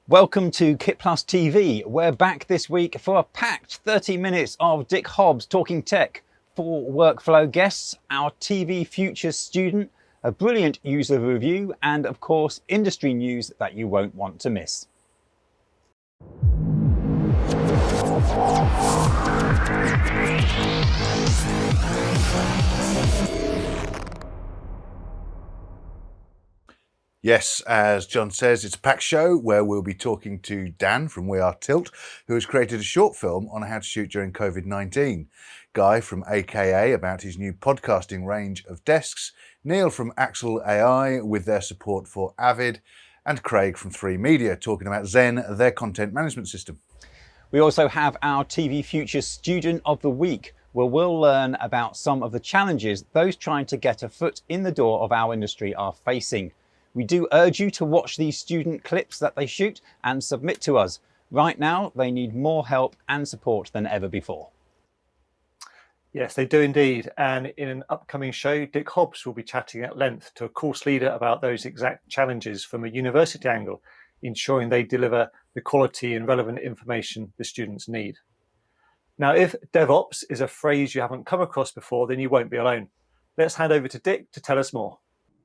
Welcome to KitPlus TV. We're back this week for a packed 30 minutes of Dick Hobbs talking tech. 4 workflow guests, our TVFutures student, a brilliant user review, and of course, industry news that you won't want to miss. Yes, as John says, it's a packed show where we'll be talking to Dan from We Are Tilt, who has created a short film on how to shoot during Covid-19. Guy from AKA about his new podcasting range of desks, Neil from Axel AI with their support for Avid, and Craig from 3 Media talking about Zen, their content management system. We also have our TVFutures Student of the Week, where we'll learn about some of the challenges those trying to get a foot in the door of our industry are facing. We do urge you to watch these student clips that they shoot and submit to us. Right now, they need more help and support than ever before. Yes, they do indeed. And in an upcoming show, Dick Hobbs will be chatting at length to a course leader about those exact challenges from a university angle, ensuring they deliver the quality and relevant information the students need. Now, if DevOps is a phrase you haven't come across before, then you won't be alone. Let's hand over to Dick to tell us more.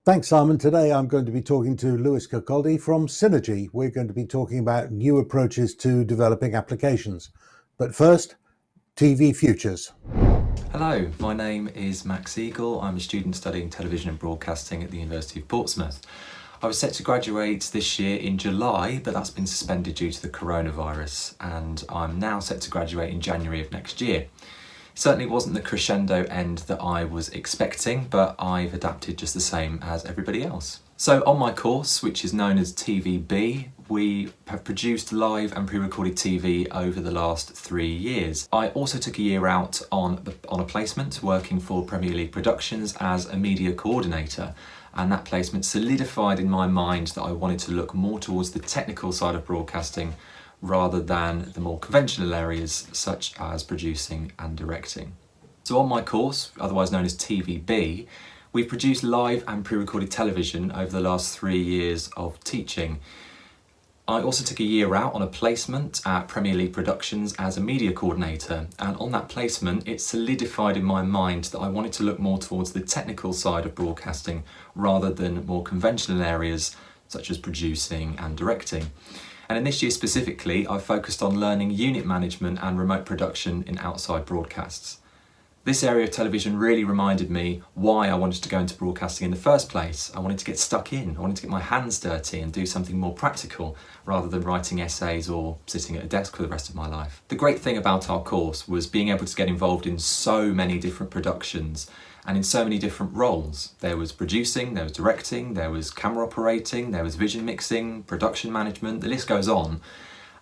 Thanks, Simon. Today I'm going to be talking to Lewis Kirkaldie from Synergy. We're going to be talking about new approaches to developing applications. But first, TVFutures. Hello, my name is Max Eagle. I'm a student studying television and broadcasting at the University of Portsmouth. I was set to graduate this year in July, but that's been suspended due to the coronavirus, and I'm now set to graduate in January of next year. Certainly wasn't the crescendo end that I was expecting, but I've adapted just the same as everybody else. So on my course, which is known as TVB, we have produced live and pre-recorded TV over the last 3 years. I also took a year out on a placement working for Premier League Productions as a media coordinator, and that placement solidified in my mind that I wanted to look more towards the technical side of broadcasting rather than the more conventional areas such as producing and directing. So on my course, otherwise known as TVB, we've produced live and pre-recorded television over the last 3 years of teaching. I also took a year out on a placement at Premier League Productions as a media coordinator, and on that placement it solidified in my mind that I wanted to look more towards the technical side of broadcasting rather than more conventional areas such as producing and directing. And in this year specifically, I've focused on learning unit management and remote production in outside broadcasts. This area of television really reminded me why I wanted to go into broadcasting in the first place. I wanted to get stuck in, I wanted to get my hands dirty and do something more practical rather than writing essays or sitting at a desk for the rest of my life. The great thing about our course was being able to get involved in so many different productions and in so many different roles. There was producing, there was directing, there was camera operating, there was vision mixing, production management, the list goes on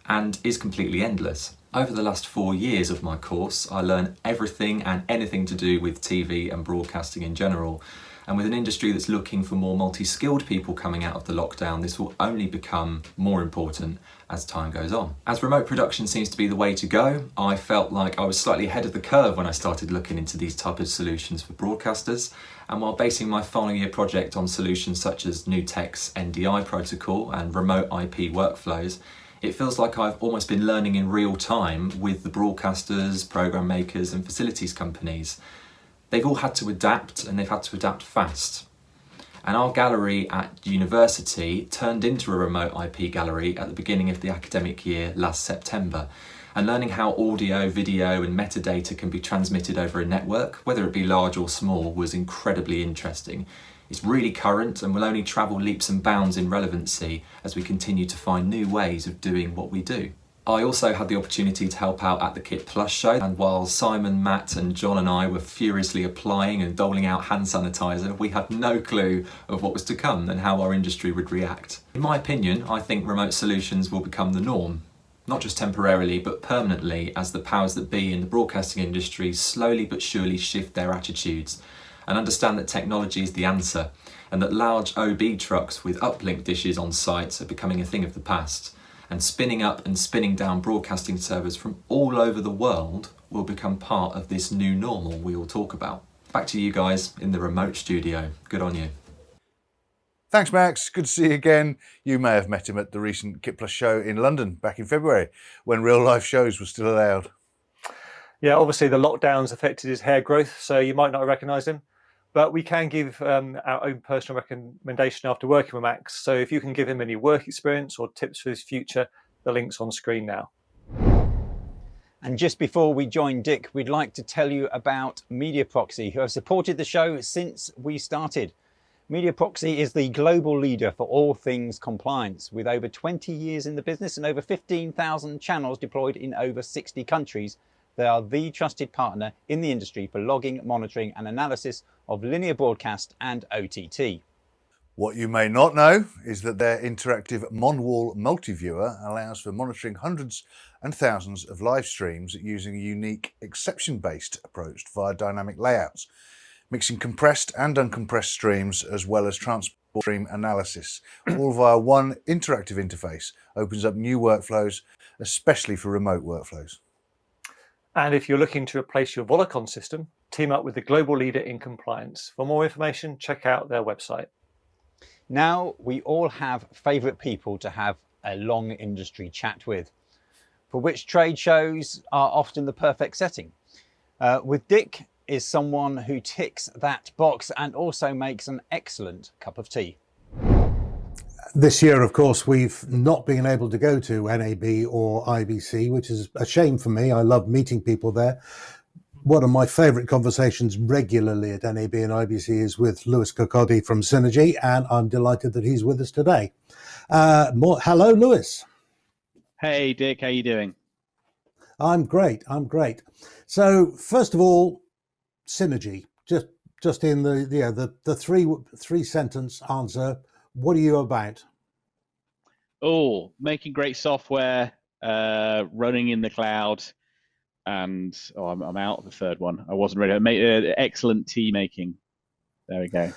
and is completely endless. Over the last 4 years of my course, I learned everything and anything to do with TV and broadcasting in general. And with an industry that's looking for more multi-skilled people coming out of the lockdown, this will only become more important as time goes on. As remote production seems to be the way to go, I felt like I was slightly ahead of the curve when I started looking into these type of solutions for broadcasters. And while basing my final year project on solutions such as NewTek's NDI protocol and remote IP workflows, it feels like I've almost been learning in real time with the broadcasters, program makers and facilities companies. They've all had to adapt, and they've had to adapt fast. And our gallery at university turned into a remote IP gallery at the beginning of the academic year last September. And learning how audio, video and metadata can be transmitted over a network, whether it be large or small, was incredibly interesting. It's really current and will only travel leaps and bounds in relevancy as we continue to find new ways of doing what we do. I also had the opportunity to help out at the KitPlus show, and while Simon, Matt and John and I were furiously applying and doling out hand sanitizer, we had no clue of what was to come and how our industry would react. In my opinion, I think remote solutions will become the norm, not just temporarily but permanently, as the powers that be in the broadcasting industry slowly but surely shift their attitudes and understand that technology is the answer, and that large OB trucks with uplink dishes on site are becoming a thing of the past. And spinning up and spinning down broadcasting servers from all over the world will become part of this new normal we all talk about. Back to you guys in the remote studio. Good on you. Thanks, Max. Good to see you again. You may have met him at the recent KitPlus show in London back in February when real life shows were still allowed. Yeah, obviously the lockdowns affected his hair growth, so you might not have recognised him. But we can give our own personal recommendation after working with Max. So if you can give him any work experience or tips for his future, the link's on screen now. And just before we join Dick, we'd like to tell you about Media Proxy, who have supported the show since we started. Media Proxy is the global leader for all things compliance, with over 20 years in the business and over 15,000 channels deployed in over 60 countries. They are the trusted partner in the industry for logging, monitoring and analysis of linear broadcast and OTT. What you may not know is that their interactive Monwall multi-viewer allows for monitoring hundreds and thousands of live streams using a unique exception-based approach via dynamic layouts, mixing compressed and uncompressed streams as well as transport stream analysis, all via one interactive interface. Opens up new workflows, especially for remote workflows. And if you're looking to replace your Volacon system, team up with the global leader in compliance. For more information, check out their website. Now, we all have favourite people to have a long industry chat with, for which trade shows are often the perfect setting. With Dick is someone who ticks that box and also makes an excellent cup of tea. This year, of course, we've not been able to go to NAB or IBC, which is a shame for me. I love meeting people there. One of my favourite conversations regularly at NAB and IBC is with Lewis Kirkaldie from Synergy, and I'm delighted that he's with us today. Hello, Lewis. Hey, Dick, how you doing? I'm great. So, first of all, Synergy. Just in the three sentence answer. What are you about? Oh, making great software, running in the cloud, and I'm out of the third one. I wasn't ready. Excellent tea making. There we go.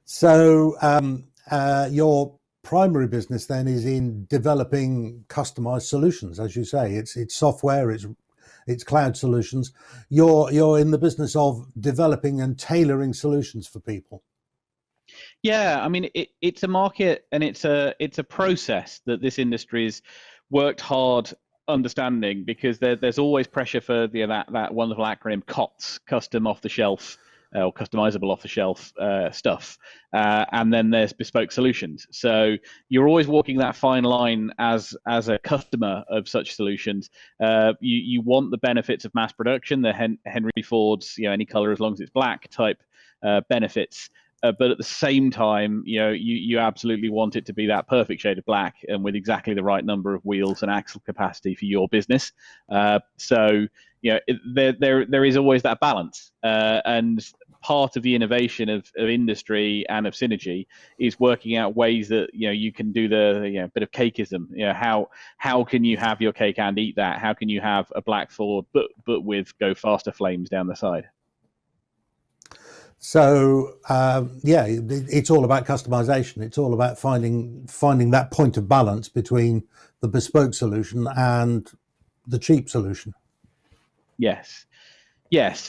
So your primary business then is in developing customized solutions, as you say. It's software, it's cloud solutions. You're in the business of developing and tailoring solutions for people. Yeah, I mean it's a market and it's a process that this industry has worked hard understanding, because there's always pressure for that wonderful acronym COTS, custom off the shelf or customizable off the shelf stuff, and then there's bespoke solutions. So you're always walking that fine line as a customer of such solutions. You want the benefits of mass production, the Henry Ford's any color as long as it's black type benefits. But at the same time, you absolutely want it to be that perfect shade of black and with exactly the right number of wheels and axle capacity for your business. So there is always that balance. And part of the innovation of industry and of Synergy is working out ways that you can do the bit of cakeism. How can you have your cake and eat that? How can you have a black Ford but with go faster flames down the side? So it's all about customization. It's all about finding that point of balance between the bespoke solution and the cheap solution. Yes.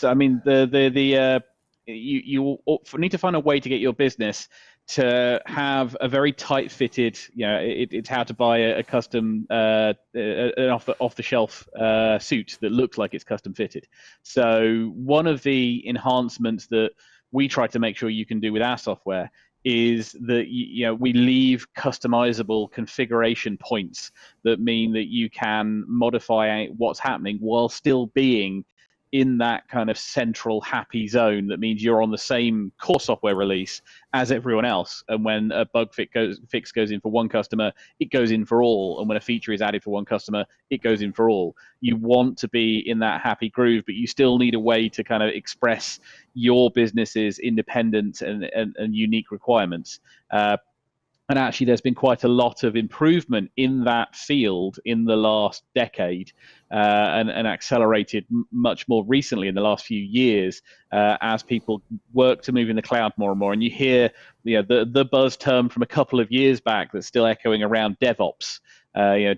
I mean, you need to find a way to get your business to have a very tight fitted. It's how to buy a custom an off the shelf suit that looks like it's custom fitted. So one of the enhancements that we try to make sure you can do with our software is that we leave customizable configuration points that mean that you can modify what's happening while still being in that kind of central happy zone. That means you're on the same core software release as everyone else, and when a bug fix goes in for one customer, it goes in for all, and when a feature is added for one customer, it goes in for all. You want to be in that happy groove, but you still need a way to kind of express your business's independence and unique requirements. And actually, there's been quite a lot of improvement in that field in the last decade, and accelerated much more recently in the last few years as people work to move in the cloud more and more. And you hear the buzz term from a couple of years back that's still echoing around DevOps,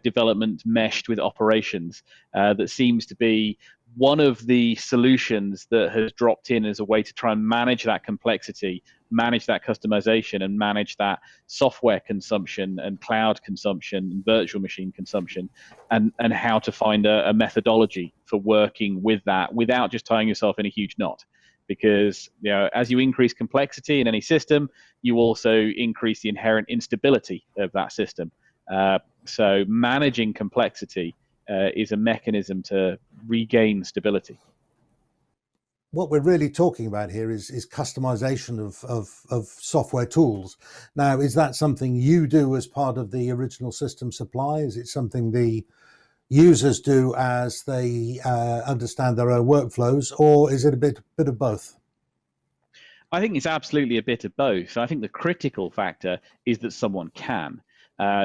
development meshed with operations, that seems to be one of the solutions that has dropped in as a way to try and manage that complexity, manage that customization, and manage that software consumption and cloud consumption and virtual machine consumption, and how to find a methodology for working with that without just tying yourself in a huge knot. Because as you increase complexity in any system, you also increase the inherent instability of that system. So managing complexity is a mechanism to regain stability. What we're really talking about here is customization of software tools. Now, is that something you do as part of the original system supply? Is it something the users do as they understand their own workflows, or is it a bit of both? I think it's absolutely a bit of both. I think the critical factor is that someone can.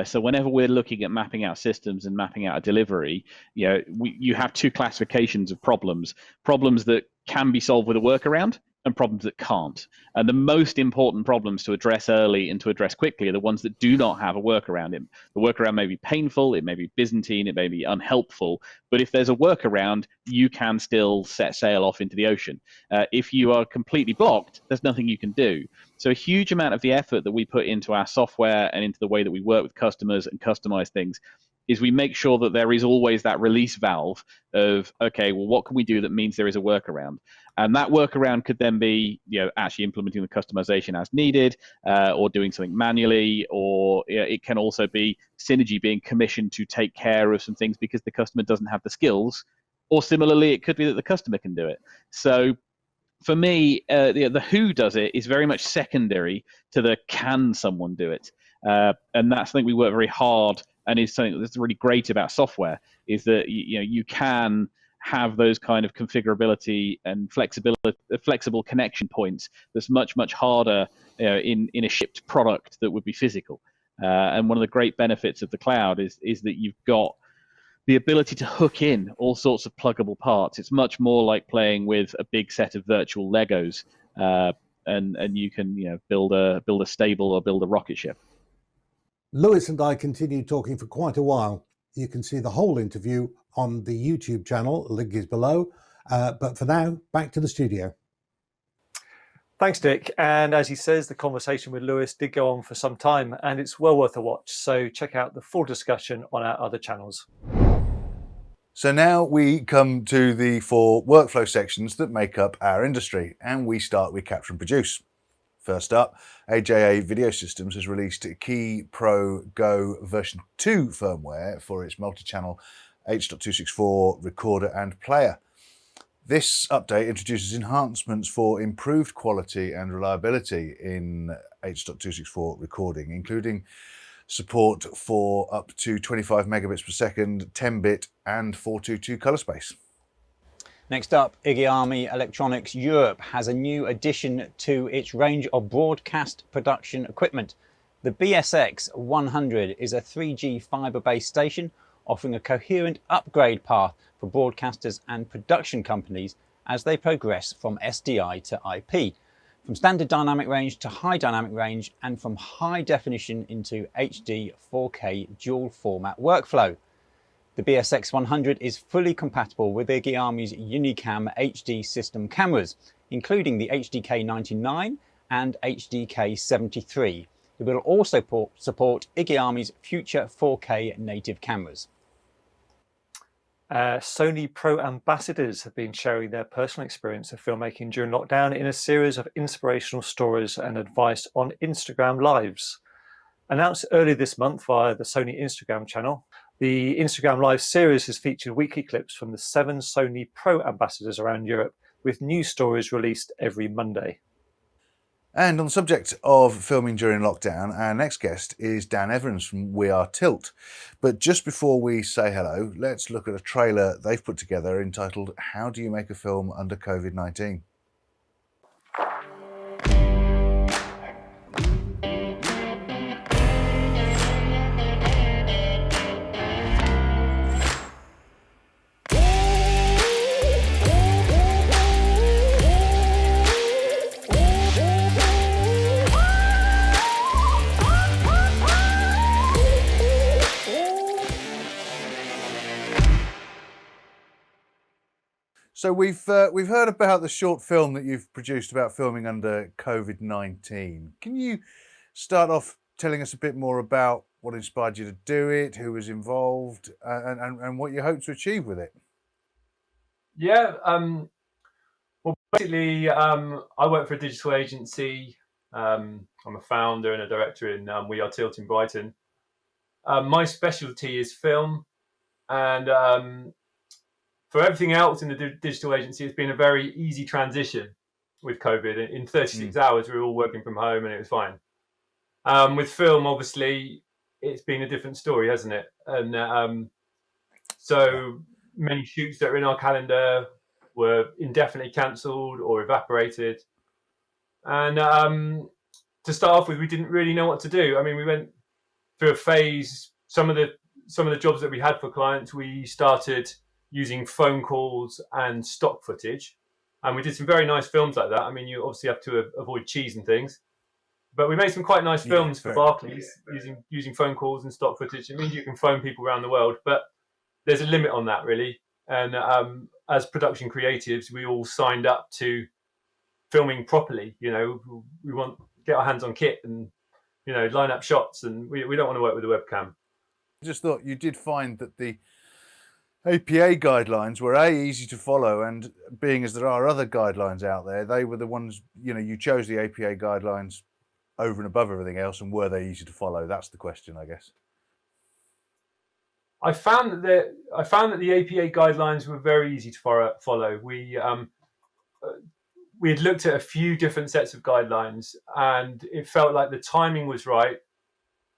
So whenever we're looking at mapping out systems and mapping out a delivery, you have two classifications of problems that can be solved with a workaround and problems that can't. And the most important problems to address early and to address quickly are the ones that do not have a workaround in. The workaround may be painful, it may be Byzantine, it may be unhelpful, but if there's a workaround, you can still set sail off into the ocean. If you are completely blocked, there's nothing you can do. So a huge amount of the effort that we put into our software and into the way that we work with customers and customize things is we make sure that there is always that release valve of, okay, well, what can we do that means there is a workaround? And that workaround could then be, actually implementing the customization as needed, or doing something manually, or it can also be Synergy being commissioned to take care of some things because the customer doesn't have the skills, or similarly, it could be that the customer can do it. So for me, the who does it is very much secondary to the can someone do it. And that's something we work very hard, and is something that's really great about software, is that you can have those kind of configurability and flexible connection points that's much harder in a shipped product that would be physical. And one of the great benefits of the cloud is that you've got the ability to hook in all sorts of pluggable parts. It's much more like playing with a big set of virtual Legos, and you can build a stable or build a rocket ship. Lewis and I continued talking for quite a while. You can see the whole interview on the YouTube channel, link is below. But for now, back to the studio. Thanks, Dick. And as he says, the conversation with Lewis did go on for some time, and it's well worth a watch. So check out the full discussion on our other channels. So now we come to the 4 workflow sections that make up our industry, and we start with Capture and Produce. First up, AJA Video Systems has released Key Pro Go version 2 firmware for its multi-channel H.264 recorder and player. This update introduces enhancements for improved quality and reliability in H.264 recording, including support for up to 25 megabits per second, 10-bit and 422 color space. Next up, Iggy Electronics Europe has a new addition to its range of broadcast production equipment. The BSX 100 is a 3G fiber-based station offering a coherent upgrade path for broadcasters and production companies as they progress from SDI to IP, from standard dynamic range to high dynamic range, and from high definition into HD 4K dual format workflow. The BSX 100 is fully compatible with Iggy Army's Unicam HD system cameras, including the HDK99 and HDK73. It will also support Iggy Army's future 4K native cameras. Sony Pro ambassadors have been sharing their personal experience of filmmaking during lockdown in a series of inspirational stories and advice on Instagram Lives. Announced earlier this month via the Sony Instagram channel, the Instagram Live series has featured weekly clips from the 7 Sony Pro ambassadors around Europe, with new stories released every Monday. And on the subject of filming during lockdown, our next guest is Dan Evans from We Are Tilt. But just before we say hello, let's look at a trailer they've put together entitled How Do You Make a Film Under Covid-19? So we've heard about the short film that you've produced about filming under COVID-19. Can you start off telling us a bit more about what inspired you to do it, who was involved, and what you hope to achieve with it? Yeah. Well, basically, I work for a digital agency. I'm a founder and a director in We Are Tilt in Brighton. My specialty is film, and for everything else in the digital agency, it's been a very easy transition with COVID. In 36 hours, we were all working from home and it was fine. With film, obviously, it's been a different story, hasn't it? And so many shoots that are in our calendar were indefinitely cancelled or evaporated. And to start off with, we didn't really know what to do. I mean, we went through a phase. Some of the jobs that we had for clients, we started using phone calls and stock footage, and we did some very nice films like that. I mean, you obviously have to avoid cheese and things, but we made some quite nice films for Barclays using phone calls and stock footage. It means you can phone people around the world, but there's a limit on that, really. And as production creatives, we all signed up to filming properly. You know, we want to get our hands on kit and, you know, line up shots, and we don't want to work with a webcam. I just thought you did find that the APA guidelines were easy to follow, and being as there are other guidelines out there, they were the ones, you know, you chose the APA guidelines over and above everything else, and were they easy to follow? That's the question, I guess. I found that the APA guidelines were very easy to follow. We had looked at a few different sets of guidelines, and it felt like the timing was right,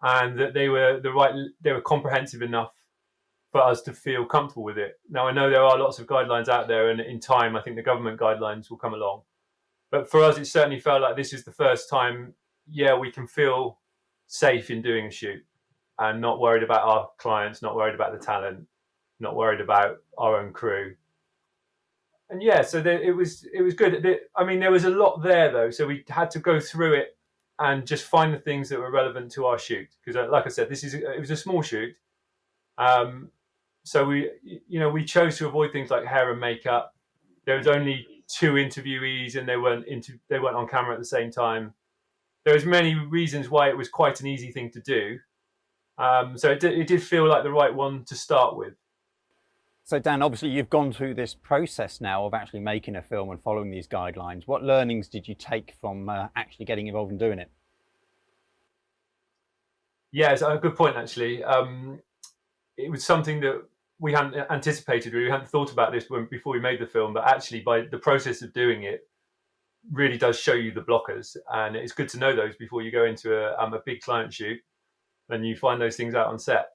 and that they were comprehensive enough for us to feel comfortable with it. Now, I know there are lots of guidelines out there, and in time, I think the government guidelines will come along. But for us, it certainly felt like this is the first time, we can feel safe in doing a shoot and not worried about our clients, not worried about the talent, not worried about our own crew. And so it was good. I mean, there was a lot there, though, so we had to go through it and just find the things that were relevant to our shoot. Because, like I said, it was a small shoot. So we chose to avoid things like hair and makeup. There was only 2 interviewees, and they weren't on camera at the same time. There was many reasons why it was quite an easy thing to do. So it did feel like the right one to start with. So Dan, obviously you've gone through this process now of actually making a film and following these guidelines. What learnings did you take from actually getting involved in doing it? Yeah, it's a good point, actually. It was something that we hadn't anticipated. We hadn't thought about this before we made the film, but actually by the process of doing it really does show you the blockers. And it's good to know those before you go into a big client shoot and you find those things out on set.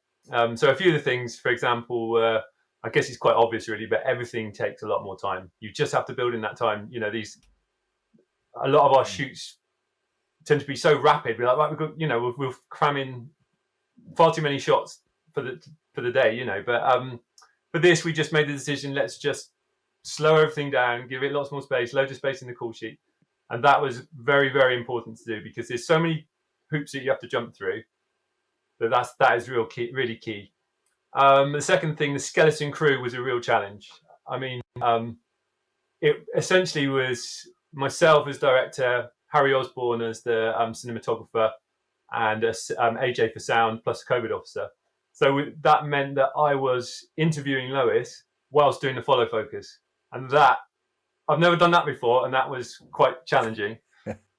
So a few of the things, for example, I guess it's quite obvious really, but everything takes a lot more time. You just have to build in that time. You know, a lot of our shoots tend to be so rapid. We're like, right, we'll cram in far too many shots for the day, you know. But for this, we just made the decision, let's just slow everything down, give it lots more space, loads of space in the call sheet. And that was very, very important to do, because there's so many hoops that you have to jump through. That is really key. The second thing, the skeleton crew was a real challenge. I mean, it essentially was myself as director, Harry Osborne as the cinematographer, and AJ for sound, plus a COVID officer. So that meant that I was interviewing Lewis whilst doing the follow focus. And that, I've never done that before, and that was quite challenging.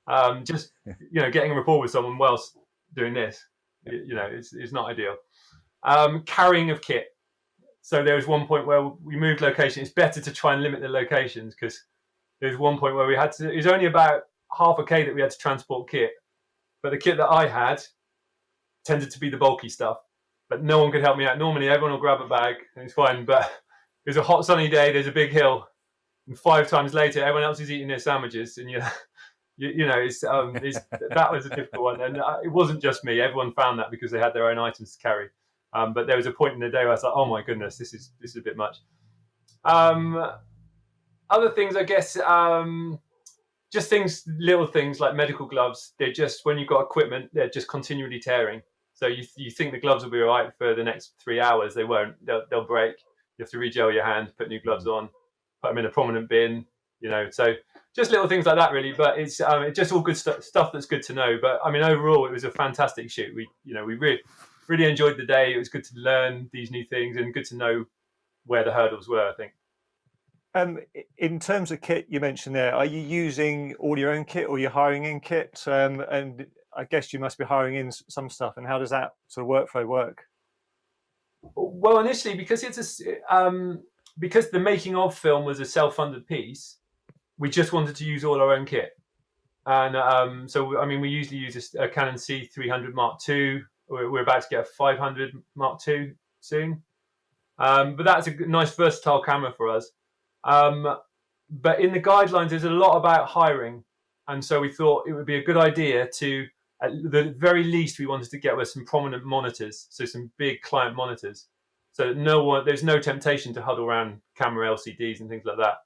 Getting a rapport with someone whilst doing this, it's not ideal. Carrying of kit. So there was one point where we moved location. It's better to try and limit the locations, because there was one point where it was only about half a K that we had to transport kit. But the kit that I had tended to be the bulky stuff, but no one could help me out. Normally everyone will grab a bag and it's fine, but it was a hot sunny day, there's a big hill, and 5 times later everyone else is eating their sandwiches, and that was a difficult one. And it wasn't just me, everyone found that because they had their own items to carry. But there was a point in the day where I was like, oh my goodness, this is a bit much. Other things, I guess, just little things like medical gloves. They're just, when you've got equipment, they're just continually tearing. So you think the gloves will be all right for the next 3 hours. They won't. They'll break. You have to re-gel your hand, put new gloves on. put them in a prominent bin, so just little things like that really. But it's just all good stuff that's good to know. But I mean, overall, it was a fantastic shoot. We really enjoyed the day. It was good to learn these new things and good to know where the hurdles were, I think. In terms of kit, you mentioned there, are you using all your own kit or you're hiring in kit? And I guess you must be hiring in some stuff. And how does that sort of workflow work? Well, initially, because because the making of film was a self-funded piece, we just wanted to use all our own kit. And so, I mean, we usually use a Canon C300 Mark II. We're about to get a 500 Mark II soon. But that's a nice versatile camera for us. But in the guidelines, there's a lot about hiring. And so we thought it would be a good idea to, at the very least, we wanted to get with some prominent monitors. So some big client monitors. So that there's no temptation to huddle around camera LCDs and things like that.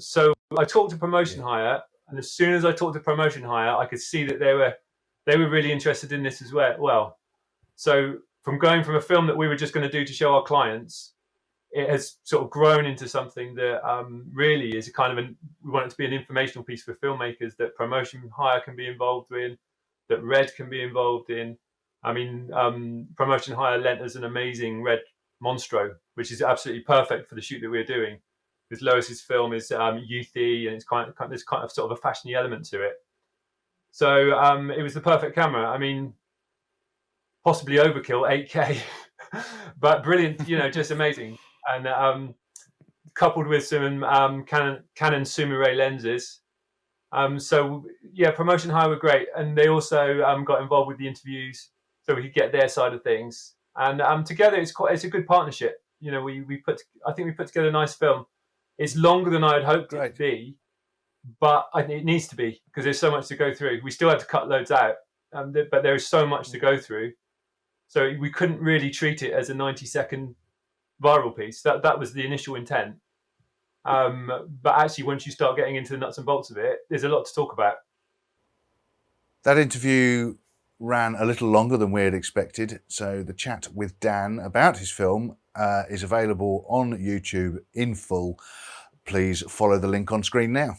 So I talked to Promotion Hire, and as soon as I talked to Promotion Hire, I could see that they were really interested in this as well. So from going from a film that we were just going to do to show our clients, it has sort of grown into something that really is a kind of we want it to be an informational piece for filmmakers that Promotion Hire can be involved in, that Red can be involved in. I mean, Promotion Hire lent us an amazing Red Monstro, which is absolutely perfect for the shoot that we're doing. Because Lewis's film is youthy and there's kind of sort of a fashiony element to it. So it was the perfect camera. I mean, possibly overkill, 8K, but brilliant, just amazing. And coupled with some Canon Sumire lenses. So yeah, Promotion Hire were great. And they also got involved with the interviews so we could get their side of things. And together it's a good partnership. I think we put together a nice film. It's longer than I had hoped it to be, but it needs to be because there's so much to go through. We still had to cut loads out, but there is so much to go through. So we couldn't really treat it as a 90-second viral piece. That was the initial intent. But actually, once you start getting into the nuts and bolts of it, there's a lot to talk about. That interview ran a little longer than we had expected. So the chat with Dan about his film is available on YouTube in full. Please follow the link on screen now.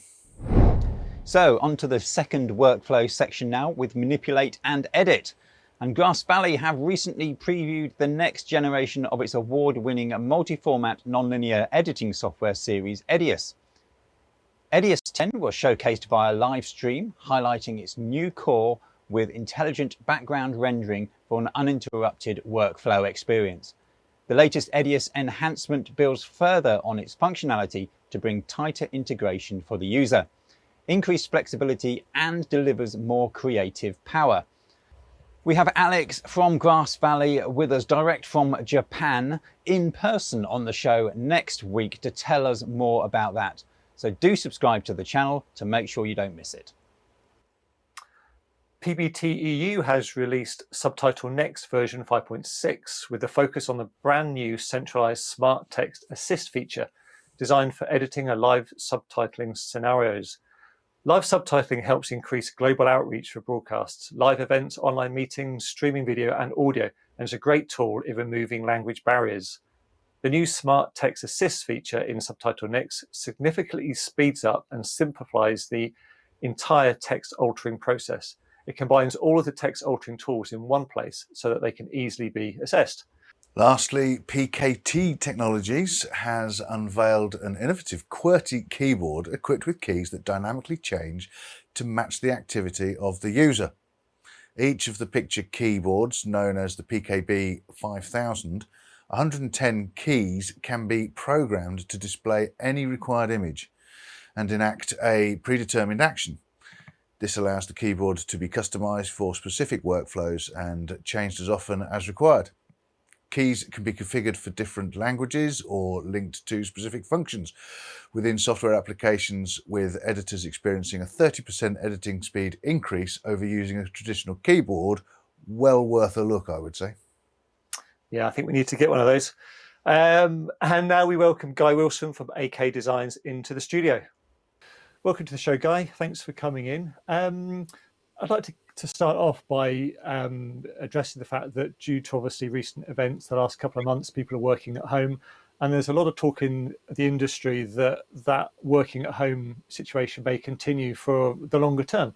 So on to the second workflow section now with Manipulate and Edit. And Grass Valley have recently previewed the next generation of its award-winning multi-format nonlinear editing software series, Edius. Edius 10 was showcased via live stream, highlighting its new core with intelligent background rendering for an uninterrupted workflow experience. The latest Edius enhancement builds further on its functionality to bring tighter integration for the user, increased flexibility, and delivers more creative power. We have Alex from Grass Valley with us direct from Japan in person on the show next week to tell us more about that. So do subscribe to the channel to make sure you don't miss it. PBT EU has released Subtitle Next version 5.6 with a focus on the brand new centralized smart text assist feature designed for editing a live subtitling scenarios. Live subtitling helps increase global outreach for broadcasts, live events, online meetings, streaming video and audio, and is a great tool in removing language barriers. The new Smart Text Assist feature in Subtitle Next significantly speeds up and simplifies the entire text altering process. It combines all of the text altering tools in one place so that they can easily be assessed. Lastly, PKT Technologies has unveiled an innovative QWERTY keyboard equipped with keys that dynamically change to match the activity of the user. Each of the picture keyboards, known as the PKB 5000, 110 keys can be programmed to display any required image and enact a predetermined action. This allows the keyboard to be customized for specific workflows and changed as often as required. Keys can be configured for different languages or linked to specific functions within software applications, with editors experiencing a 30% editing speed increase over using a traditional keyboard. Well worth a look, I would say. Yeah, I think we need to get one of those. And now we welcome Guy Wilson from AK Designs into the studio. Welcome to the show, Guy. Thanks for coming in. I'd like to start off by addressing the fact that due to obviously recent events, the last couple of months, people are working at home. And there's a lot of talk in the industry that working at home situation may continue for the longer term.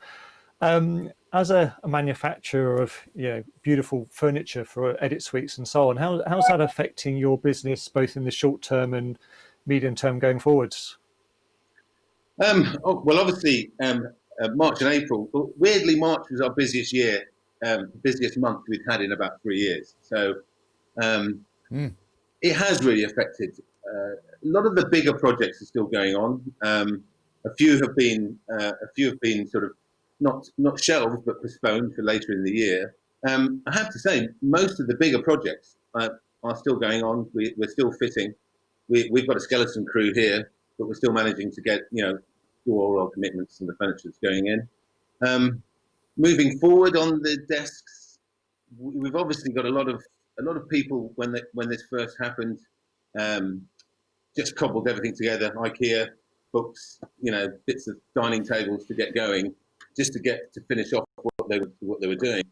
As a manufacturer of beautiful furniture for edit suites and so on, how's that affecting your business both in the short term and medium term going forwards? Well, obviously, March and April. Weirdly, March was our busiest month we've had in about 3 years. So it has really affected. A lot of the bigger projects are still going on. A few have been sort of not shelved but postponed for later in the year. I have to say, most of the bigger projects are still going on. We're still fitting. We've got a skeleton crew here, but we're still managing to get do all our commitments and the furniture that's going in. Moving forward on the desks, we've obviously got a lot of people when this first happened, just cobbled everything together, IKEA, books, bits of dining tables to get going, just to finish off what they were doing.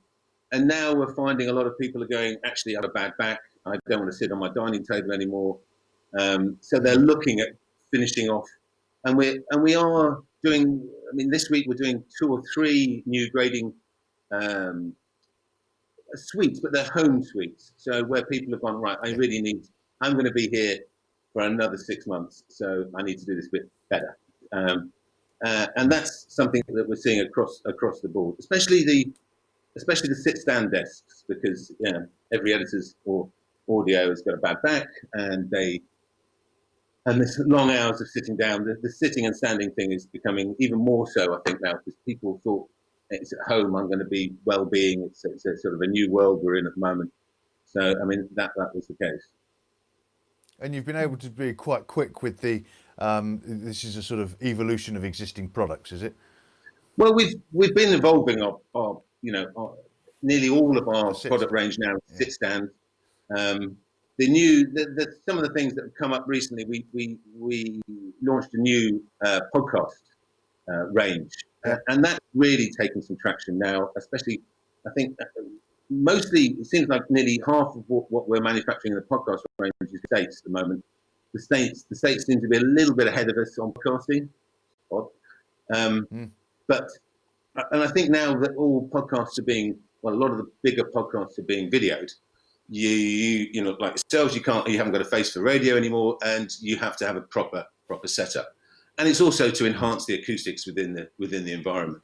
And now we're finding a lot of people are going, actually, I have a bad back. I don't want to sit on my dining table anymore. So they're looking at finishing off, and we are doing. I mean, this week we're doing 2 or 3 new grading suites, but they're home suites. So where people have gone, right, I'm going to be here for another 6 months, so I need to do this bit better. And that's something that we're seeing across the board, especially the sit-stand desks, because every editor's or audio has got a bad back, and this long hours of sitting down. The sitting and standing thing is becoming even more so, I think, now, because people thought it's at home, I'm going to be well-being. It's a sort of a new world we're in at the moment. So, I mean, that was the case. And you've been able to be quite quick with the. This is a sort of evolution of existing products, is it? Well, we've been evolving our nearly all of our product range now sit stand. Some of the things that have come up recently, we launched a new podcast range, and that's really taken some traction now. Especially, I think mostly it seems like nearly half of what we're manufacturing in the podcast range is the States at the moment. The States seem to be a little bit ahead of us on podcasting, but I think now that all podcasts are a lot of the bigger podcasts are being videoed. Like yourselves, you haven't got a face for radio anymore, and you have to have a proper setup, and it's also to enhance the acoustics within the environment.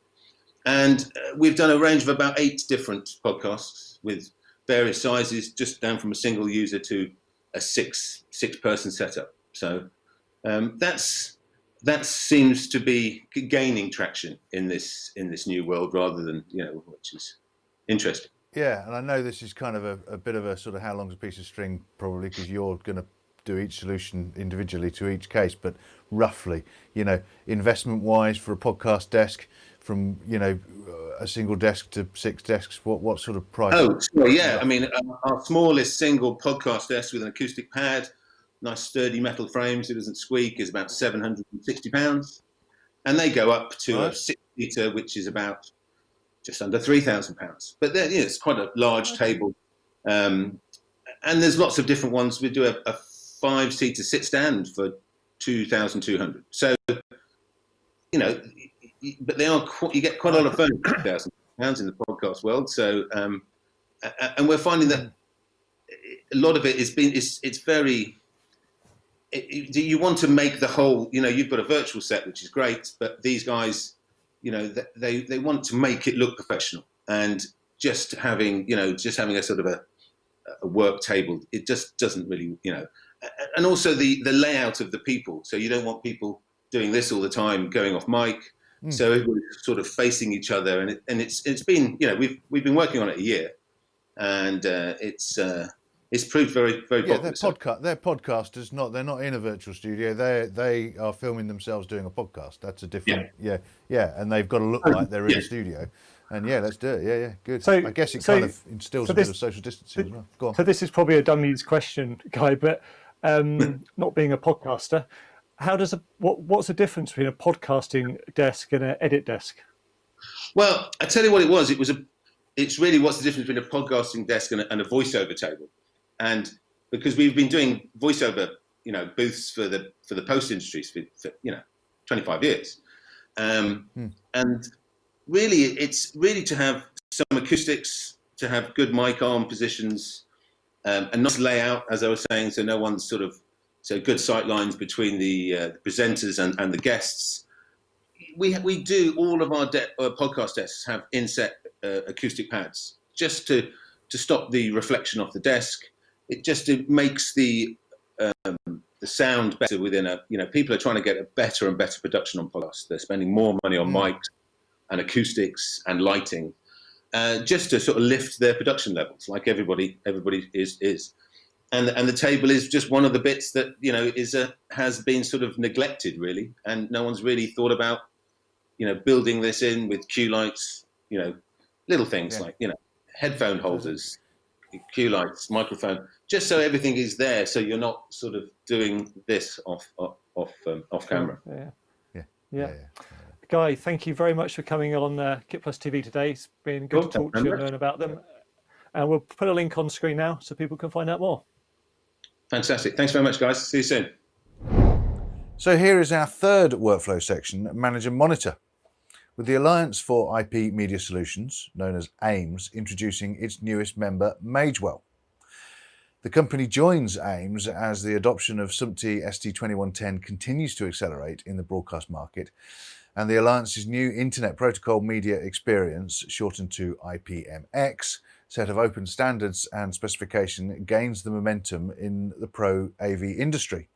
And we've done a range of about 8 different podcasts with various sizes, just down from a single user to a six person setup. So that seems to be gaining traction in this new world, rather than which is interesting. Yeah, and I know this is kind of a bit of a sort of how long's a piece of string, probably, because you're going to do each solution individually to each case, but roughly, investment wise for a podcast desk, from a single desk to 6 desks, what sort of price? Oh, sure, yeah. I mean, our smallest single podcast desk with an acoustic pad, nice sturdy metal frame so it doesn't squeak, is about £760, and they go up to a 6-seater, which is about just under £3,000. But it's quite a large table, and there's lots of different ones. We do a 5-seater sit stand for £2,200. So but you get quite a lot of furniture for £1,000 in the podcast world. So and we're finding that a lot of it it's very. You want to make the whole. You've got a virtual set, which is great, but these guys, they want to make it look professional, and just having a sort of a work table, it just doesn't really, and also the layout of the people. So you don't want people doing this all the time, going off mic. So everybody's sort of facing each other, and it's been, we've been working on it a year, and it's proved very, very popular. They're podcasters, they're not in a virtual studio. They are filming themselves doing a podcast. That's a different, and they've got to look like they're in a studio. And let's do it. Yeah, good. So I guess it kind of instills a bit of social distancing as well. Go on. So this is probably a dummies question, Guy, but not being a podcaster, what's the difference between a podcasting desk and an edit desk? Well, I tell you what it was. It's really what's the difference between a podcasting desk and a voiceover table. And because we've been doing voiceover booths for the post industries for 25 years, and really it's really to have some acoustics, to have good mic arm positions, and not layout, as I was saying, so no one's so good sight lines between the presenters and the guests. We do all of our podcast desks have inset acoustic pads just to stop the reflection off the desk. It makes the sound better within people are trying to get a better and better production on podcasts. They're spending more money on mics and acoustics and lighting, just to sort of lift their production levels, like everybody is. And the table is just one of the bits that has been sort of neglected, really, and no one's really thought about building this in with cue lights, little things like headphone holders, cue lights, microphone, just so everything is there, so you're not sort of doing this off camera. Yeah. Guy, thank you very much for coming on KitPlus TV today. It's been good to talk to you and learn about them. And we'll put a link on screen now so people can find out more. Fantastic. Thanks very much, guys. See you soon. So here is our third workflow section, Manager Monitor, with the Alliance for IP Media Solutions, known as AIMS, introducing its newest member, Magewell. The company joins AIMS as the adoption of SMPTE ST2110 continues to accelerate in the broadcast market, and the Alliance's new Internet Protocol Media Experience, shortened to IPMX, set of open standards and specification gains the momentum in the pro AV industry.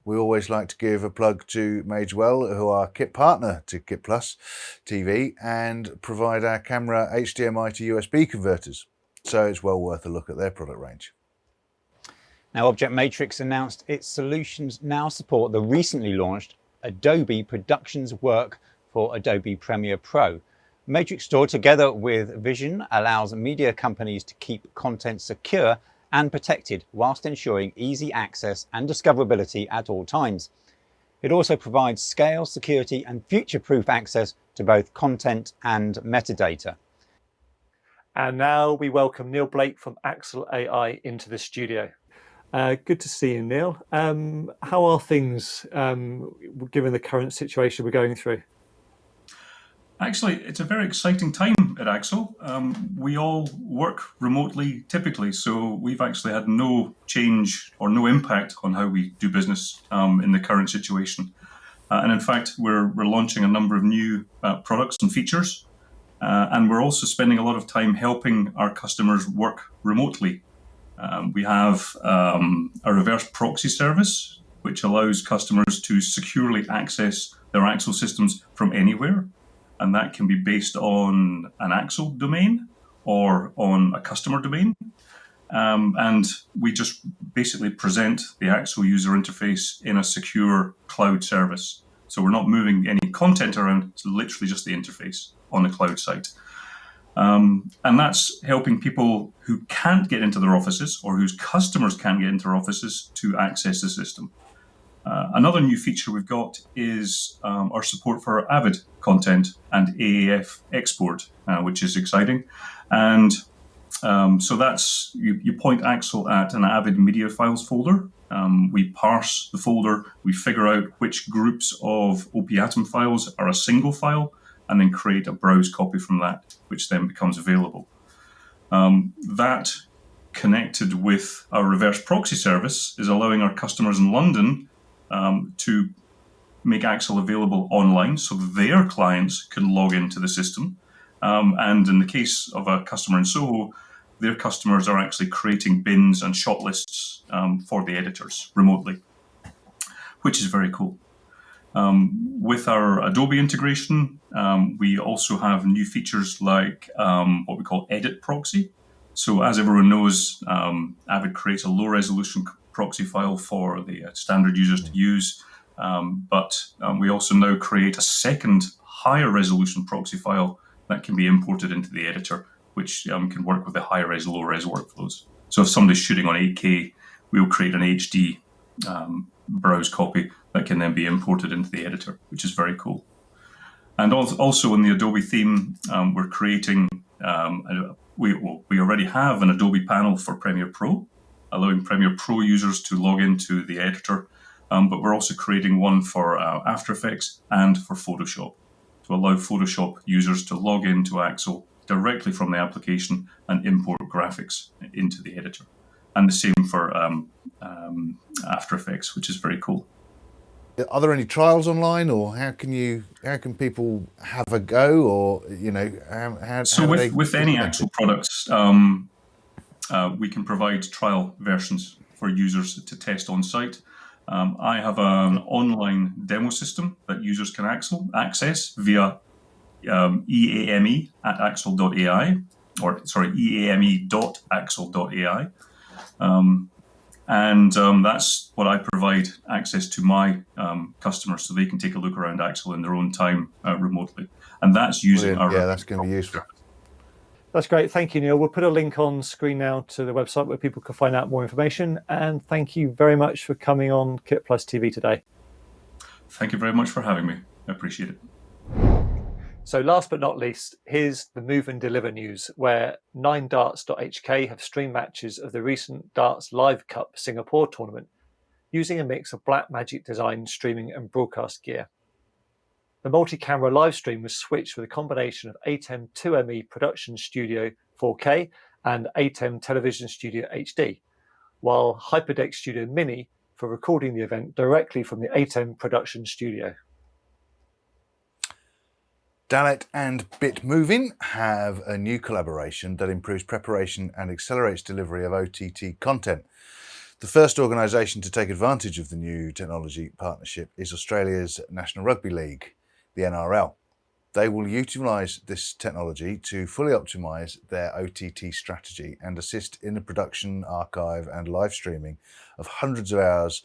We always like to give a plug to Magewell, who are kit partner to KitPlus TV and provide our camera HDMI to USB converters. So it's well worth a look at their product range. Now, Object Matrix announced its solutions now support the recently launched Adobe Productions Work for Adobe Premiere Pro. Matrix Store, together with Vision, allows media companies to keep content secure and protected whilst ensuring easy access and discoverability at all times. It also provides scale, security and future-proof access to both content and metadata. And now we welcome Neil Blake from Axel AI into the studio. Good to see you, Neil. How are things given the current situation we're going through? Actually, it's a very exciting time at Axel. We all work remotely typically, so we've actually had no change or no impact on how we do business in the current situation. And in fact, we're launching a number of new products and features, and we're also spending a lot of time helping our customers work remotely. We have a reverse proxy service, which allows customers to securely access their Axel systems from anywhere. And that can be based on an Axel domain or on a customer domain. And we just basically present the Axel user interface in a secure cloud service. So we're not moving any content around, it's literally just the interface on the cloud site. And that's helping people who can't get into their offices or whose customers can't get into their offices to access the system. Another new feature we've got is our support for Avid content and AAF export, which is exciting. And so that's, you point Axel at an Avid media files folder. We parse the folder, we figure out which groups of OP-Atom files are a single file, and then create a browse copy from that, which then becomes available. That, connected with our reverse proxy service, is allowing our customers in London to make Axel available online so their clients can log into the system. And in the case of a customer in Soho, their customers are actually creating bins and shot lists for the editors remotely, which is very cool. With our Adobe integration, we also have new features like what we call edit proxy. So as everyone knows, Avid creates a low resolution proxy file for the standard users to use, but we also now create a second higher resolution proxy file that can be imported into the editor, which can work with the high res, low res workflows. So if somebody's shooting on 8K, we'll create an HD browse copy that can then be imported into the editor, which is very cool. And also in the Adobe theme, we're creating, we already have an Adobe panel for Premiere Pro, allowing Premiere Pro users to log into the editor, but we're also creating one for After Effects and for Photoshop to allow Photoshop users to log into Axel directly from the application and import graphics into the editor. And the same for After Effects, which is very cool. Are there any trials online, or how can people have a go, or So with any Axel products, we can provide trial versions for users to test on site. I have an online demo system that users can access via EAME at axel.ai, or sorry, EAME.axel.ai. That's what I provide access to my customers, so they can take a look around Axel in their own time remotely. And that's using our... Yeah, that's going to be useful. That's great. Thank you, Neil. We'll put a link on screen now to the website where people can find out more information. And thank you very much for coming on KitPlus TV today. Thank you very much for having me. I appreciate it. So last but not least, here's the Move and Deliver news, where 9darts.hk have streamed matches of the recent Darts Live Cup Singapore tournament using a mix of Blackmagic design, streaming and broadcast gear. The multi-camera live stream was switched with a combination of ATEM 2ME Production Studio 4K and ATEM Television Studio HD, while HyperDeck Studio Mini for recording the event directly from the ATEM Production Studio. Dalet and BitMovin have a new collaboration that improves preparation and accelerates delivery of OTT content. The first organisation to take advantage of the new technology partnership is Australia's National Rugby League, the NRL. They will utilise this technology to fully optimise their OTT strategy and assist in the production, archive and live streaming of hundreds of hours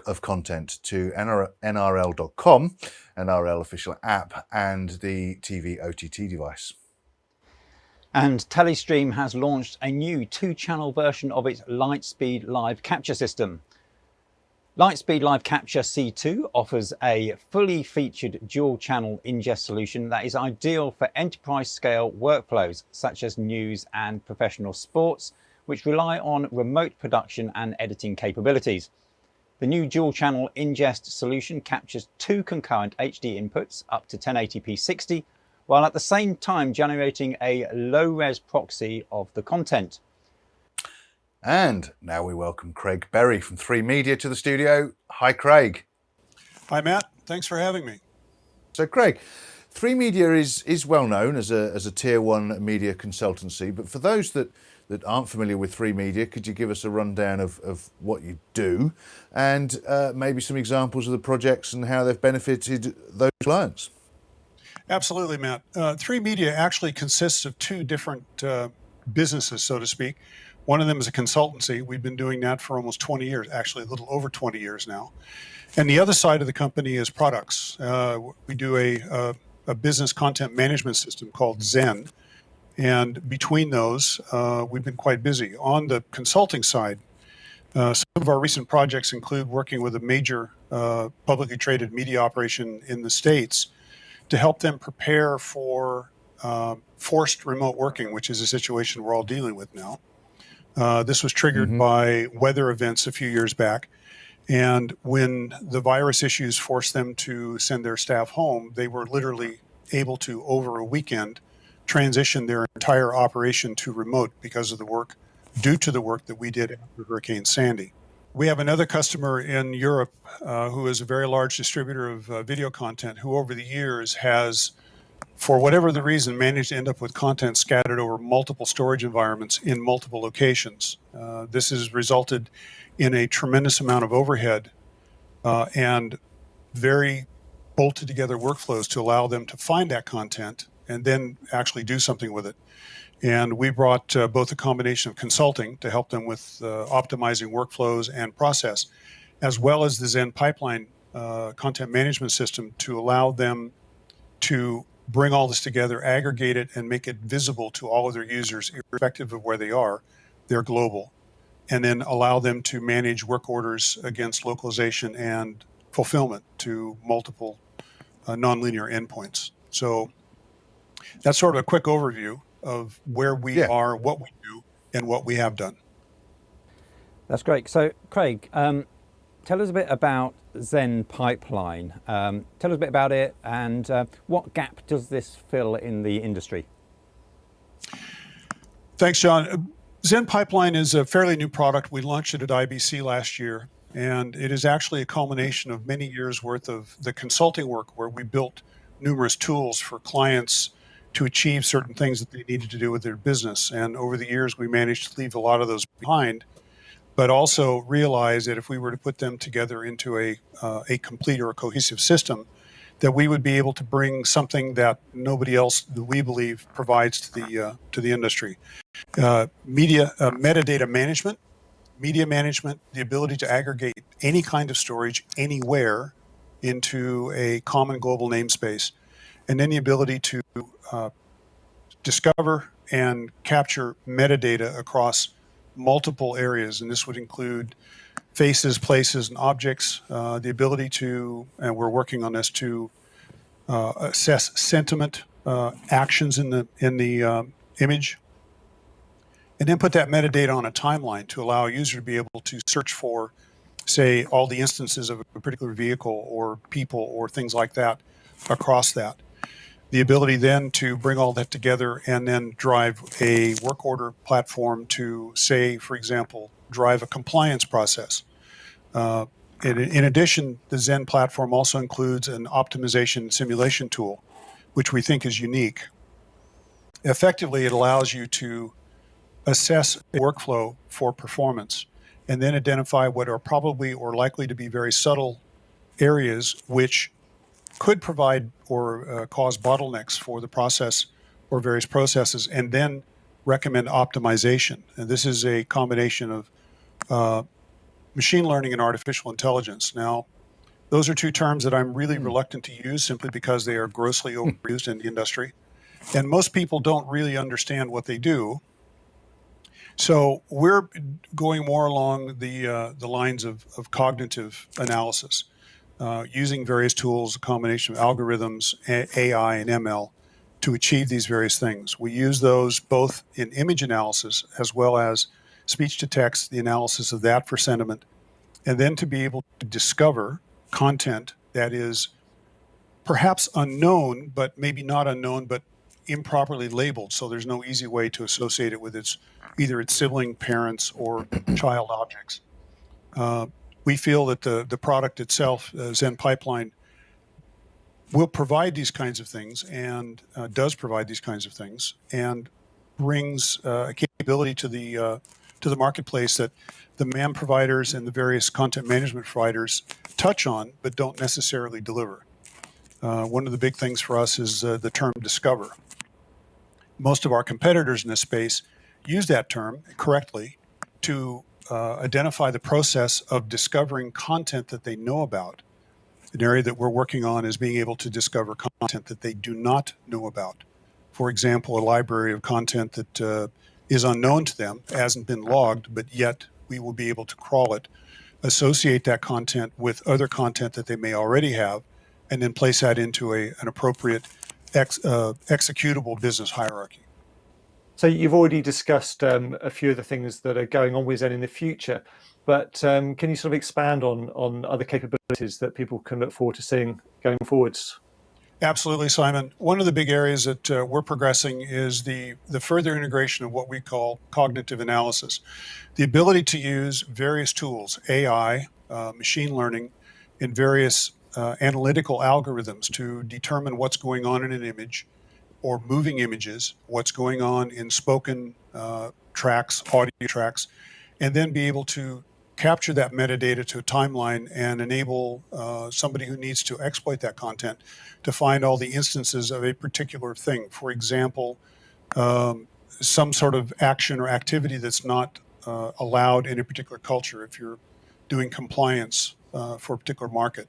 of content to NRL.com, NRL official app, and the TV OTT device. And Telestream has launched a new 2-channel version of its Lightspeed Live Capture system. Lightspeed Live Capture C2 offers a fully featured dual-channel ingest solution that is ideal for enterprise-scale workflows such as news and professional sports, which rely on remote production and editing capabilities. The new dual-channel ingest solution captures 2 concurrent HD inputs up to 1080p 60, while at the same time generating a low-res proxy of the content. And now we welcome Craig Berry from 3 Media to the studio. Hi, Craig. Hi, Matt. Thanks for having me. So, Craig, 3 Media is well known as a tier 1 media consultancy, but for those that aren't familiar with 3 Media, could you give us a rundown of what you do and maybe some examples of the projects and how they've benefited those clients? Absolutely, Matt. 3 Media actually consists of 2 different businesses, so to speak. One of them is a consultancy. We've been doing that for almost 20 years, actually a little over 20 years now. And the other side of the company is products. We do a business content management system called Zen. And between those, we've been quite busy. On the consulting side, some of our recent projects include working with a major publicly traded media operation in the States to help them prepare for forced remote working, which is a situation we're all dealing with now. This was triggered by weather events a few years back. And when the virus issues forced them to send their staff home, they were literally able to, over a weekend, transition their entire operation to remote because of the work, due to the work that we did after Hurricane Sandy. We have another customer in Europe who is a very large distributor of video content who over the years has, for whatever the reason, managed to end up with content scattered over multiple storage environments in multiple locations. This has resulted in a tremendous amount of overhead and very bolted together workflows to allow them to find that content and then actually do something with it. And we brought both a combination of consulting to help them with optimizing workflows and process, as well as the Zen pipeline content management system to allow them to bring all this together, aggregate it, and make it visible to all of their users, irrespective of where they are. They're global. And then allow them to manage work orders against localization and fulfillment to multiple nonlinear endpoints. So that's sort of a quick overview of where we are, what we do, and what we have done. That's great. So, Craig, tell us a bit about Zen Pipeline. Tell us a bit about it, and what gap does this fill in the industry? Thanks, John. Zen Pipeline is a fairly new product. We launched it at IBC last year, and it is actually a culmination of many years worth of the consulting work where we built numerous tools for clients to achieve certain things that they needed to do with their business. And over the years, we managed to leave a lot of those behind, but also realize that if we were to put them together into a complete or a cohesive system, that we would be able to bring something that nobody else, that we believe, provides to the industry. Metadata management, media management, the ability to aggregate any kind of storage anywhere into a common global namespace, and then the ability to discover and capture metadata across multiple areas. And this would include faces, places, and objects, the ability to, and we're working on this, to assess sentiment, actions in the image, and then put that metadata on a timeline to allow a user to be able to search for, say, all the instances of a particular vehicle or people or things like that across that. The ability then to bring all that together and then drive a work order platform to, say, for example, drive a compliance process. In addition, the Zen platform also includes an optimization simulation tool, which we think is unique. Effectively, it allows you to assess a workflow for performance and then identify what are probably or likely to be very subtle areas which could provide or cause bottlenecks for the process or various processes, and then recommend optimization. And this is a combination of machine learning and artificial intelligence. Now, those are two terms that I'm really reluctant to use simply because they are grossly overused in the industry. And most people don't really understand what they do. So we're going more along the lines of cognitive analysis, using various tools, a combination of algorithms, AI, and ML to achieve these various things. We use those both in image analysis as well as speech to text, the analysis of that for sentiment, and then to be able to discover content that is perhaps unknown, but maybe not unknown, but improperly labeled. So there's no easy way to associate it with either its sibling, parents, or child objects. We feel that the product itself, Zen Pipeline, will provide these kinds of things and does provide these kinds of things and brings a capability to the marketplace that the MAM providers and the various content management providers touch on but don't necessarily deliver. One of the big things for us is the term discover. Most of our competitors in this space use that term correctly to identify the process of discovering content that they know about. An area that we're working on is being able to discover content that they do not know about. For example, a library of content that is unknown to them, hasn't been logged, but yet we will be able to crawl it, associate that content with other content that they may already have, and then place that into an appropriate executable business hierarchy. So you've already discussed a few of the things that are going on with Zen in the future, but can you sort of expand on other capabilities that people can look forward to seeing going forwards? Absolutely, Simon. One of the big areas that we're progressing is the further integration of what we call cognitive analysis. The ability to use various tools, AI, machine learning, and various analytical algorithms to determine what's going on in an image or moving images, what's going on in spoken tracks, audio tracks, and then be able to capture that metadata to a timeline and enable somebody who needs to exploit that content to find all the instances of a particular thing. For example, some sort of action or activity that's not allowed in a particular culture if you're doing compliance for a particular market.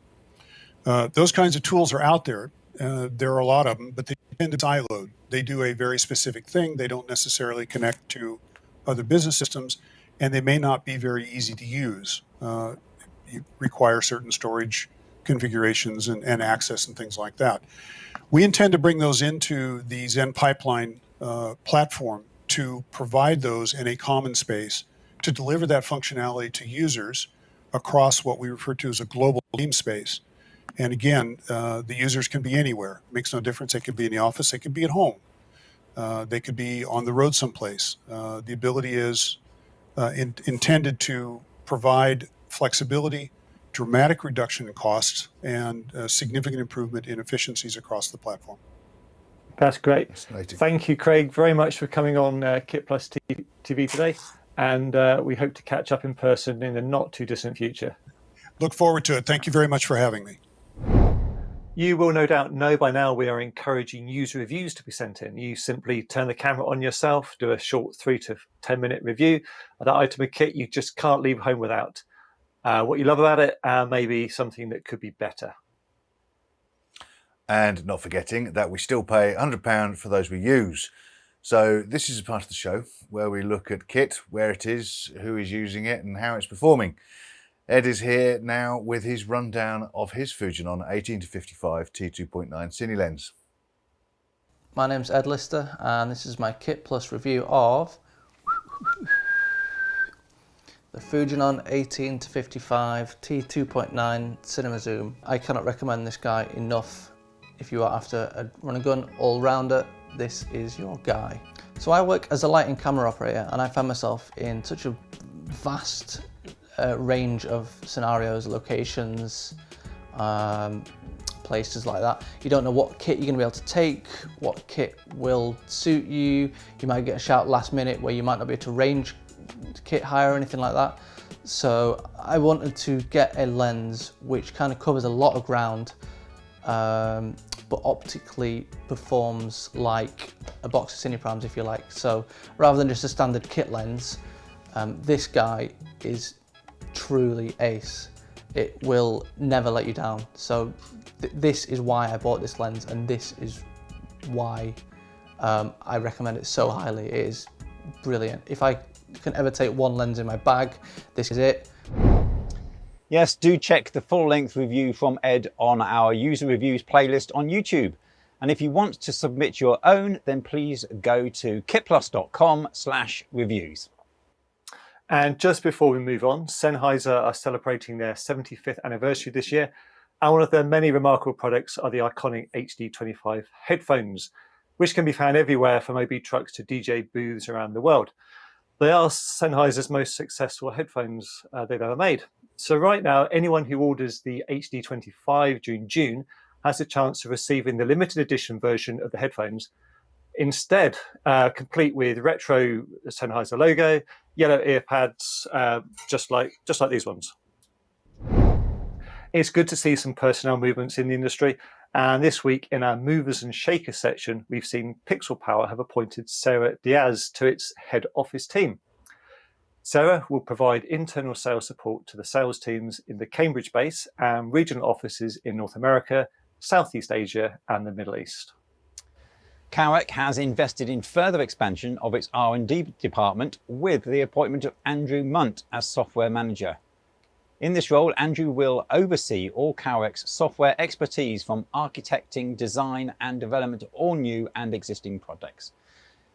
Those kinds of tools are out there. There are a lot of them, but they tend to be siloed. They do a very specific thing. They don't necessarily connect to other business systems, and they may not be very easy to use. You require certain storage configurations and access and things like that. We intend to bring those into the Zen Pipeline platform to provide those in a common space to deliver that functionality to users across what we refer to as a global namespace. And again, the users can be anywhere. It makes no difference. They could be in the office. They could be at home. They could be on the road someplace. The ability is intended to provide flexibility, dramatic reduction in costs, and significant improvement in efficiencies across the platform. That's great. Fascinating. Thank you, Craig, very much for coming on KitPlus TV today. And we hope to catch up in person in the not too distant future. Look forward to it. Thank you very much for having me. You will no doubt know by now we are encouraging user reviews to be sent in. You simply turn the camera on yourself, do a short 3 to 10 minute review of that item of kit you just can't leave home without. What you love about it, maybe something that could be better. And not forgetting that we still pay £100 for those we use. So this is a part of the show where we look at kit, where it is, who is using it and how it's performing. Ed is here now with his rundown of his Fujinon 18-55 T2.9 Cine lens. My name's Ed Lister and this is my KitPlus review of the Fujinon 18-55 T2.9 Cinema Zoom. I cannot recommend this guy enough. If you are after a run-and-gun all-rounder, this is your guy. So I work as a lighting camera operator and I find myself in such a vast range of scenarios, locations, places like that. You don't know what kit you're going to be able to take, what kit will suit you. You might get a shout last minute where you might not be able to range kit hire or anything like that. So I wanted to get a lens which kind of covers a lot of ground, but optically performs like a box of Cineprimes, if you like. So rather than just a standard kit lens, this guy is truly ace. It will never let you down. So this is why I bought this lens, and this is why I recommend it so highly. It is brilliant. If I can ever take one lens in my bag, this is it. Yes, do check the full-length review from Ed on our user reviews playlist on YouTube. And if you want to submit your own, then please go to kitplus.com/reviews. And just before we move on, Sennheiser are celebrating their 75th anniversary this year. And one of their many remarkable products are the iconic HD25 headphones, which can be found everywhere from OB trucks to DJ booths around the world. They are Sennheiser's most successful headphones they've ever made. So right now, anyone who orders the HD25 during June has a chance of receiving the limited edition version of the headphones, instead complete with retro Sennheiser logo, yellow ear pads, just like these ones. It's good to see some personnel movements in the industry, and this week in our movers and shakers section, we've seen Pixel Power have appointed Sarah Diaz to its head office team. Sarah will provide internal sales support to the sales teams in the Cambridge base and regional offices in North America, Southeast Asia and the Middle East. Cowec has invested in further expansion of its R&D department with the appointment of Andrew Munt as software manager. In this role, Andrew will oversee all Cowec's software expertise from architecting, design and development of all new and existing projects,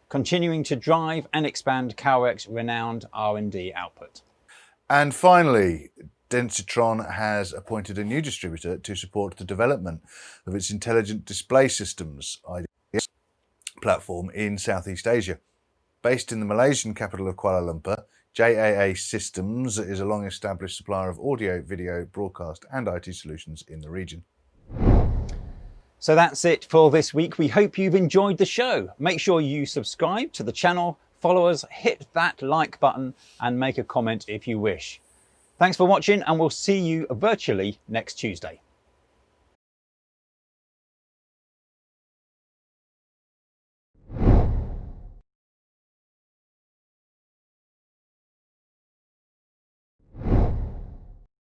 continuing to drive and expand Cowec's renowned R&D output. And finally, Densitron has appointed a new distributor to support the development of its intelligent display systems IDS platform in Southeast Asia. Based in the Malaysian capital of Kuala Lumpur, JAA Systems is a long-established supplier of audio, video, broadcast and IT solutions in the region. So that's it for this week. We hope you've enjoyed the show. Make sure you subscribe to the channel, follow us, hit that like button and make a comment if you wish. Thanks for watching and we'll see you virtually next Tuesday.